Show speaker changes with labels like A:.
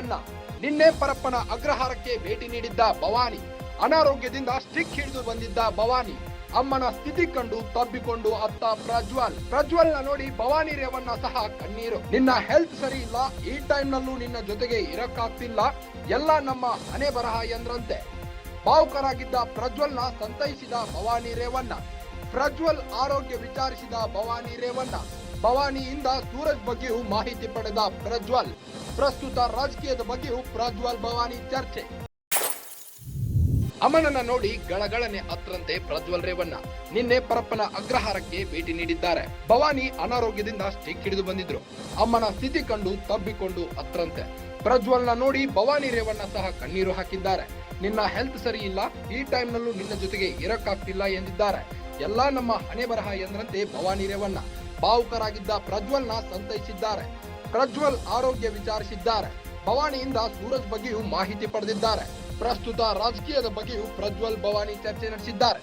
A: ರೇವಣ್ಣ. ನಿನ್ನೆ ಪರಪ್ಪನ ಅಗ್ರಹಾರಕ್ಕೆ ಭೇಟಿ ನೀಡಿದ್ದ ಭವಾನಿ. ಅನಾರೋಗ್ಯದಿಂದ ಸ್ಟಿಕ್ ಹಿಡಿದು ಬಂದಿದ್ದ ಭವಾನಿ ಅಮ್ಮನ ಸ್ಥಿತಿ ಕಂಡು ತಬ್ಬಿಕೊಂಡು ಅತ್ತ ಪ್ರಜ್ವಲ್ನ ನೋಡಿ ಭವಾನಿ ರೇವಣ್ಣ ಸಹ ಕಣ್ಣೀರು. ನಿನ್ನ ಹೆಲ್ತ್ ಸರಿ ಇಲ್ಲ, ಈ ಟೈಮ್ ನಲ್ಲೂ ನಿನ್ನ ಜೊತೆಗೆ ಇರಕ್ಕಾಗ್ತಿಲ್ಲ, ಎಲ್ಲ ನಮ್ಮ ಹಣೆ ಬರಹ ಎಂದ್ರಂತೆ. ಭಾವುಕರಾಗಿದ್ದ ಪ್ರಜ್ವಲ್ನ ಸಂತೈಸಿದ ಭವಾನಿ ರೇವಣ್ಣ. ಪ್ರಜ್ವಲ್ ಆರೋಗ್ಯ ವಿಚಾರಿಸಿದ ಭವಾನಿ ರೇವಣ್ಣ. ಭವಾನಿಯಿಂದ ಸೂರಜ್ ಬಗ್ಗೆಯೂ ಮಾಹಿತಿ ಪಡೆದ ಪ್ರಜ್ವಲ್. ಪ್ರಸ್ತುತ ರಾಜಕೀಯದ ಬಗ್ಗೆಯೂ ಪ್ರಜ್ವಲ್ ಭವಾನಿ ಚರ್ಚೆ. ಅಮ್ಮನನ್ನ ನೋಡಿ ಗಳಗಳನೆ ಅತ್ರಂತೆ ಪ್ರಜ್ವಲ್ ರೇವಣ್ಣ. ನಿನ್ನೆ ಪರಪ್ಪನ ಅಗ್ರಹಾರಕ್ಕೆ ಭೇಟಿ ನೀಡಿದ್ದಾರೆ. ಭವಾನಿ ಅನಾರೋಗ್ಯದಿಂದ ಸ್ಟಿಕ್ ಹಿಡಿದು ಬಂದಿದ್ರು. ಅಮ್ಮನ ಸ್ಥಿತಿ ಕಂಡು ತಬ್ಬಿಕೊಂಡು ಅತ್ರಂತೆ. ಪ್ರಜ್ವಲ್ನ ನೋಡಿ ಭವಾನಿ ರೇವಣ್ಣ ಸಹ ಕಣ್ಣೀರು ಹಾಕಿದ್ದಾರೆ. ನಿನ್ನ ಹೆಲ್ತ್ ಸರಿ ಇಲ್ಲ, ಈ ಟೈಮ್ ನಲ್ಲೂ ನಿನ್ನ ಜೊತೆಗೆ ಇರಕ್ಕಾಗ್ತಿಲ್ಲ ಎಂದಿದ್ದಾರೆ. ಎಲ್ಲಾ ನಮ್ಮ ಹಣೆ ಬರಹ ಎಂದ್ರಂತೆ ಭವಾನಿ ರೇವಣ್ಣ. ಭಾವುಕರಾಗಿದ್ದ ಪ್ರಜ್ವಲ್ನ ಸಂತೈಸಿದ್ದಾರೆ. ಪ್ರಜ್ವಲ್ ಆರೋಗ್ಯ ವಿಚಾರಿಸಿದ್ದಾರೆ. ಭವಾನಿಯಿಂದ ಸೂರಜ್ ಬಗ್ಗೆಯೂ ಮಾಹಿತಿ ಪಡೆದಿದ್ದಾರೆ. ಪ್ರಸ್ತುತ ರಾಜಕೀಯದ ಬಗ್ಗೆಯೂ ಪ್ರಜ್ವಲ್ ಭವಾನಿ ಚರ್ಚೆ ನಡೆಸಿದ್ದಾರೆ.